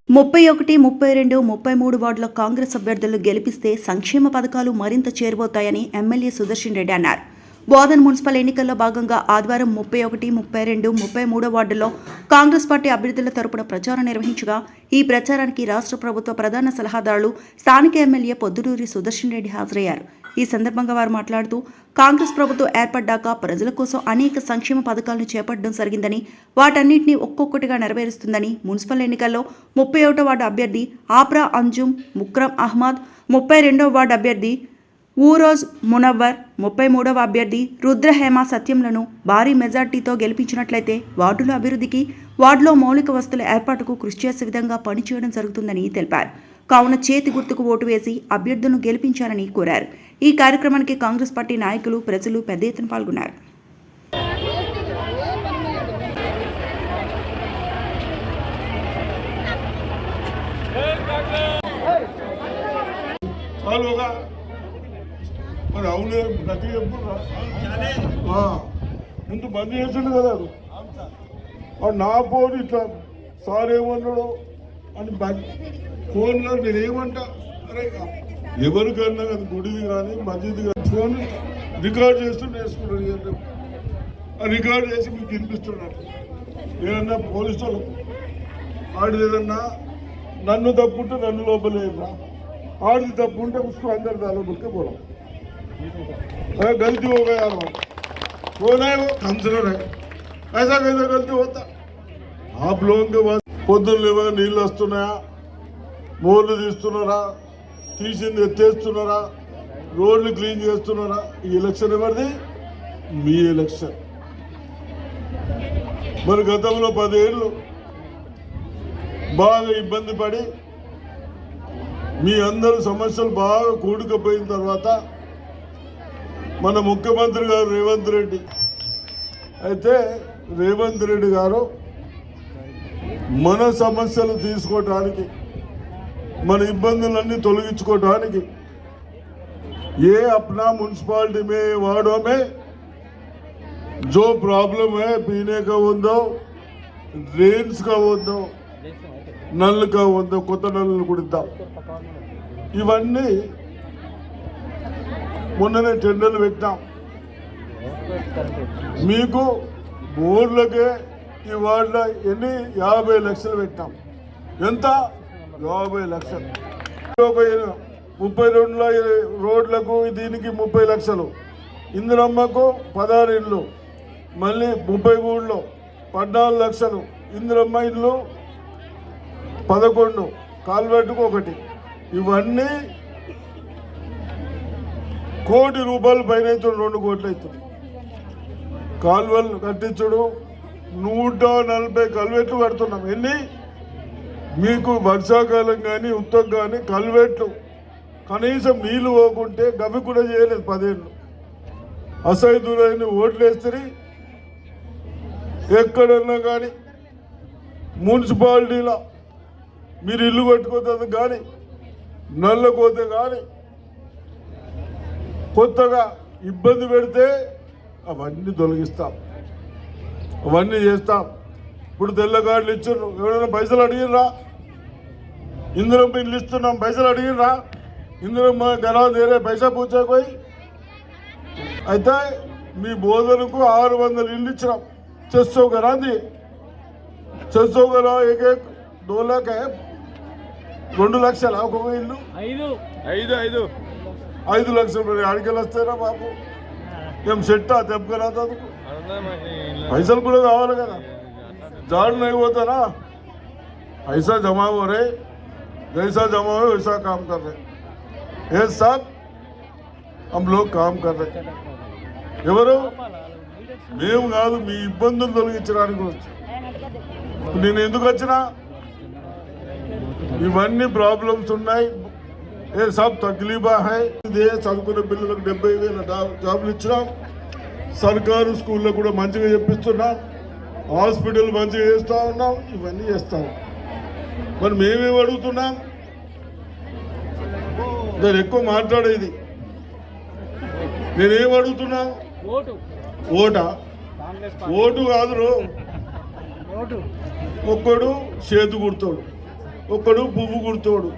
31, 32, 33 వార్డుల కాంగ్రెస్ అభ్యర్థులను గెలిపిస్తే సంక్షేమ పథకాలు మరింత చేరువవుతాయని ఎమ్మెల్యే సుదర్శన్ రెడ్డి అన్నారు. బోధన్ మున్సిపల్ ఎన్నికల్లో భాగంగా ఆదివారం 31, 32, 33 వార్డుల్లో కాంగ్రెస్ పార్టీ అభ్యర్థుల తరపున ప్రచారం నిర్వహించగా ఈ ప్రచారానికి రాష్ట్ర ప్రభుత్వ ప్రధాన సలహాదారులు స్థానిక ఎమ్మెల్యే పొద్దుటూరి సుదర్శన్ రెడ్డి హాజరయ్యారు. ఈ సందర్భంగా వారు మాట్లాడుతూ కాంగ్రెస్ ప్రభుత్వం ఏర్పడ్డాక ప్రజల కోసం అనేక సంక్షేమ పథకాలను చేపట్టడం జరిగిందని, వాటన్నింటినీ ఒక్కొక్కటిగా నెరవేరుస్తుందని, మున్సిపల్ ఎన్నికల్లో 31వ వార్డు అభ్యర్థి ఆప్రా అంజుమ్ ముక్రమ్ అహ్మద్, 32వ వార్డు అభ్యర్థి ఊరోజ్ మునవ్వర్, 33వ అభ్యర్థి రుద్రహేమ సత్యంలను భారీ మెజార్టీతో గెలిపించినట్లయితే వార్డుల అభివృద్ధికి, వార్డులో మౌలిక వసతుల ఏర్పాటుకు కృషి చేసే విధంగా పనిచేయడం జరుగుతుందని తెలిపారు. కావున చేతి గుర్తుకు ఓటు వేసి అభ్యర్థులను గెలిపించాలని కోరారు. ఈ కార్యక్రమానికి కాంగ్రెస్ పార్టీ నాయకులు, ప్రజలు పెద్ద ఎత్తున పాల్గొన్నారు. ముందు బంద్ చేసిండు కదా నా ఫోన్ ఇట్లా సార్ ఏమన్నాడు అని ఫోన్లో నేనేమంటా, అరే ఎవరికన్నా అది గుడిది కానీ మస్జిద్ కానీ ఫోన్ రికార్డ్ చేస్తూ నేర్చుకున్నాడు. రికార్డ్ చేసి మీకు వినిపిస్తున్నాడు. ఏదన్నా పోలీసు వాళ్ళకు ఆడిది ఏదన్నా నన్ను తప్పుంటే నన్ను లోపలేదా, ఆడిది తప్పు ఉంటే उसको अंदर डालो बोल के बोला. गलती हो गया यार, फोन है वो कंसर्न है, ऐसा कैसा गलती होता. आप लोगों के पास పొద్దున్న లేవగా నీళ్ళు వస్తున్నాయా, బోర్లు తీస్తున్నారా, తీసింది ఎత్తేస్తున్నారా, రోడ్లు క్లీన్ చేస్తున్నారా? ఈ ఎలక్షన్ ఎవరిది? మీ ఎలక్షన్. మరి గతంలో 10 ఏళ్ళు బాగా ఇబ్బంది పడి మీ అందరూ సమస్యలు బాగా కూడుకుపోయిన తర్వాత మన ముఖ్యమంత్రి గారు రేవంత్ రెడ్డి అయితే రేవంత్ రెడ్డి గారు మన సమస్యలు తీసుకోవటానికి, మన ఇబ్బందులన్నీ తొలగించుకోవటానికి ये अपना म्यूनसिपालिटी में वार्डों में जो प्रॉब्लम है पीने का ఉందో, డ్రైన్స్ का ఉందో, నల్లు का ఉందో, కొత్త నల్లు కుడిద్దాం. ఇవన్నీ మొన్ననే టెండర్లు పెట్టాం. మీకు బోర్లకే ఈ వార్డులో ఎన్ని 50 లక్షలు పెట్టాం. ఎంత? 50 లక్షలు. 32 రోడ్లకు దీనికి 30 లక్షలు, ఇందిరమ్మకు 16 ఇళ్ళు, మళ్ళీ 33లో 14 లక్షలు, ఇందిరమ్మ ఇల్లు 11, కాల్వెట్టుకు 1. ఇవన్నీ ₹1 కోటి పైన అవుతుంది, 2 కోట్లు అవుతుంది. కాల్వలు కట్టించుడు 140 కల్వెట్లు కడుతున్నాం. ఎన్ని? మీకు వర్షాకాలం కానీ ఉత్తరం కానీ కల్వెట్లు కనీసం నీళ్లు పోకుంటే గవి కూడా చేయలేదు 10 ఏళ్ళు. అసైదులైన ఓట్లు వేస్తే ఎక్కడన్నా కానీ మున్సిపాలిటీలో మీరు ఇల్లు కట్టుకోతుంది కానీ, నల్లకోతే కానీ, కొత్తగా ఇబ్బంది పెడితే అవన్నీ తొలగిస్తాం, అవన్నీ చేస్తాం. ఇప్పుడు తెల్ల కార్డులు ఇచ్చారు, ఎవరైనా పైసలు అడిగినరా? ఇందులో ఇల్లు ఇస్తున్నాం, పైసలు అడిగినరా? ఇందులో గెలవ దేరే పైసా పూచాకోయి. అయితే మీ బోధనకు 600 ఇల్లు ఇచ్చినాం. 600 घरांदी, 600 घरा, 2 लाख है, 2 లక్షల ఒక్కొక్క ఇల్లు, 5 లక్షలు. మరి ఆడికెళ్ళి వస్తారా బాబు? ఏం సెట్టా దెబ్బకరాదు, పైసలు కూడా కావాలి కదా. झाड़ नहीं होता ना, ऐसा जमा हो रहे, जैसा जमा हो वैसा काम कर रहे. ये सब हम लोग काम कर रहे. ఎవరు? మేము కాదు, మీ ఇబ్బందులు తొలగించడానికి వచ్చు. నేను ఎందుకు వచ్చినా? ఇవన్నీ ప్రాబ్లమ్స్ ఉన్నాయి. ఏ సబ్ తక్లీఫా హై. ఇదే చదువుకునే పిల్లలకు 70,000 జాబులు ఇచ్చినాం. సర్కారు స్కూల్లో కూడా మంచిగా చెప్పిస్తున్నాం. హాస్పిటల్ మంచిగా చేస్తూ ఉన్నాం. ఇవన్నీ చేస్తాం. మరి మేమేం అడుగుతున్నాం? దాన్ని ఎక్కువ మాట్లాడేది నేనేం అడుగుతున్నా? ఓటా? ఓటు కాదు, ఒక్కడు చేతు గుర్తాడు, ఒకడు పువ్వు గుర్తోడు,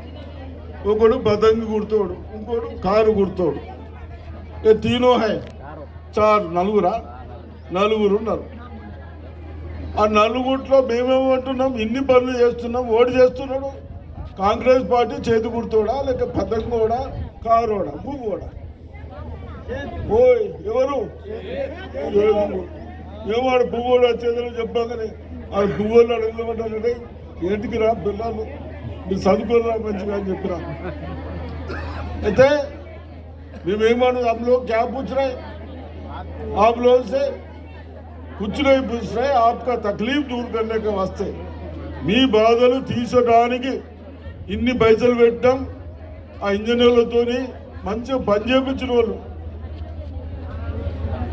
ఒకడు పతంగి గుర్తోడు, ఇంకోడు కారు గుర్తోడు. ఏ తీనో హై చార్ నలుగురు ఉన్నారు. ఆ నలుగురిలో మేమేమంటున్నాం, ఇన్ని పనులు చేస్తున్నాం, ఓడి చేస్తున్నాడు కాంగ్రెస్ పార్టీ చేతి గుర్తోడా లేక పతంగోడా కారోడా పువ్వుడా? ఓయ్ ఎవరు ఏవాడు పువ్వుడు వచ్చేదని చెప్పగానే ఆ పువ్వులు అడగమంటారంటే ఏంటికి రా పిల్లలు మీరు చదువుకోరా మంచిగా అని చెప్పిరా. అయితే మేమేమన్నా हम लोग क्या पूछ रहे, आप लोगों से कुछ नहीं पूछ रहे, आपका तकलीफ दूर करने के वास्ते మీ బాధలు తీర్చడానికి ఇన్ని పైసలు పెట్టడం. ఆ ఇంజనీర్లతోని మంచిగా పని చేయించిన వాళ్ళు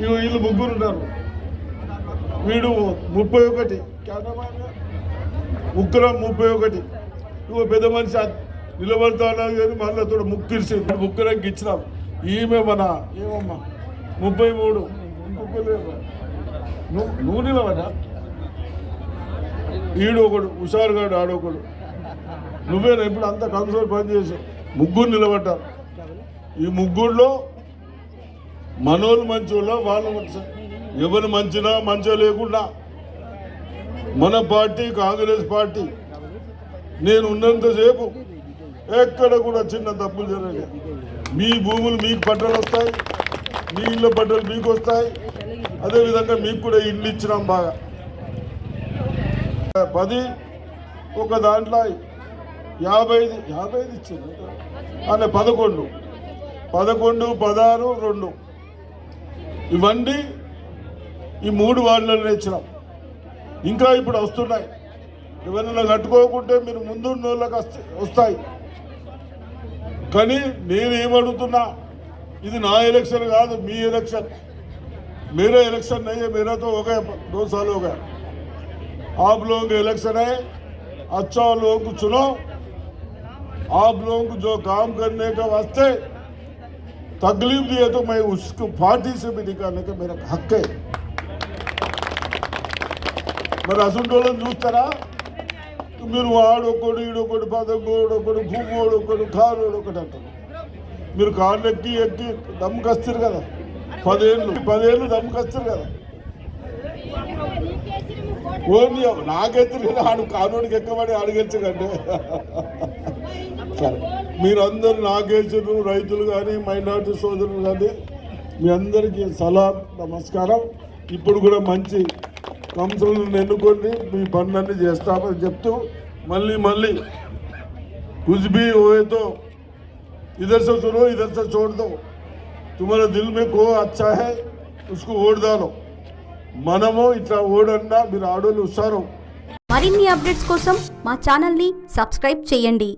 వీళ్ళు ముగ్గురు ఉన్నారు. వీడు 31 ఉగ్రం 31 ఇగో పెద్ద మనిషి నిలబడతాడు కానీ మళ్ళీ తోడు ముక్కిరిసి ముగ్గురంకి ఇచ్చినాం. ఈమె మన ఏమమ్మా 33 ఇంకొకరు నువ్వు నిలబడా. ఈడు ఒకడు హుషారుగాడు, ఆడొకడు. నువ్వేనా ఇప్పుడు అంతా కన్సోల్ పని చేసావు. ముగ్గురు నిలబడ్డారు. ఈ ముగ్గురులో మనోళ్ళు మంచోళ్ళ వాళ్ళు మంచి, ఎవరు మంచినా మంచిగా లేకుండా మన పార్టీ కాంగ్రెస్ పార్టీ నేను ఉన్నంతసేపు ఎక్కడ కూడా చిన్న తప్పులు జరగలేదు. మీ భూములు మీకు పట్టాలు వస్తాయి, మీ ఇళ్ళ పట్టాలు మీకు వస్తాయి. అదేవిధంగా మీకు కూడా ఇల్లు ఇచ్చినాం బాగా 10 ఒక దాంట్లో 55 ఇచ్చింది అంటే 11, 16, 2 ఇవన్నీ ఈ 3 వార్డులలో ఇచ్చినాం. ఇంకా ఇప్పుడు వస్తున్నాయి. ఎవరైనా కట్టుకోకుంటే మీరు ముందు వాళ్ళకి వస్తాయి. కానీ నేనేమడుగుతున్నా, ఇది నా ఎలక్షన్ కాదు, మీ ఎలక్షన్. मेरा इलेक्शन नहीं है, मेरा तो हो गया 2 साल हो गया. आप लोगों का इलेक्शन है, अच्छा लोगों को चुनो. आप लोगों को जो काम करने का वास्ते तकलीफ दिए तो मैं उसको पार्टी से भी निकालने का मेरा हक है. మరి అసంటోళ్ళని చూస్తారా? మీరు వాడొకడు ఈడొకడు పదకొడు భూమోడు ఒకడు కారోడు ఒకటి అంటారు. మీరు కార్లు ఎక్కి దమ్ముకొస్తారు కదా, 10 ఏళ్ళు దమ్ముకొస్తారు కదా. ఓన్లీ నాకెత్తురు ఆడు కానోడికి ఎక్కబడి అడిగెచ్చకంటే. మీరందరూ నాగేశ్వరు రైతులు కానీ మైనార్టీ సోదరులు కానీ మీ అందరికీ సలాం నమస్కారం. ఇప్పుడు కూడా మంచి కౌన్సిలర్లను ఎన్నుకోండి, మీ పనులన్నీ చేస్తామని చెప్తూ మళ్ళీ कुछ भी होए तो इधर से सुनो इधर से छोड़ दो. तुम्हारे दिल में को अच्छा है उसको ఓట్ डालो. మనము ఇట్లా ఓడన్నా మీరు ఆడోళ్ళు హుషారు. మరిన్ని అప్డేట్స్ కోసం మా ఛానల్ని సబ్స్క్రైబ్ చేయండి.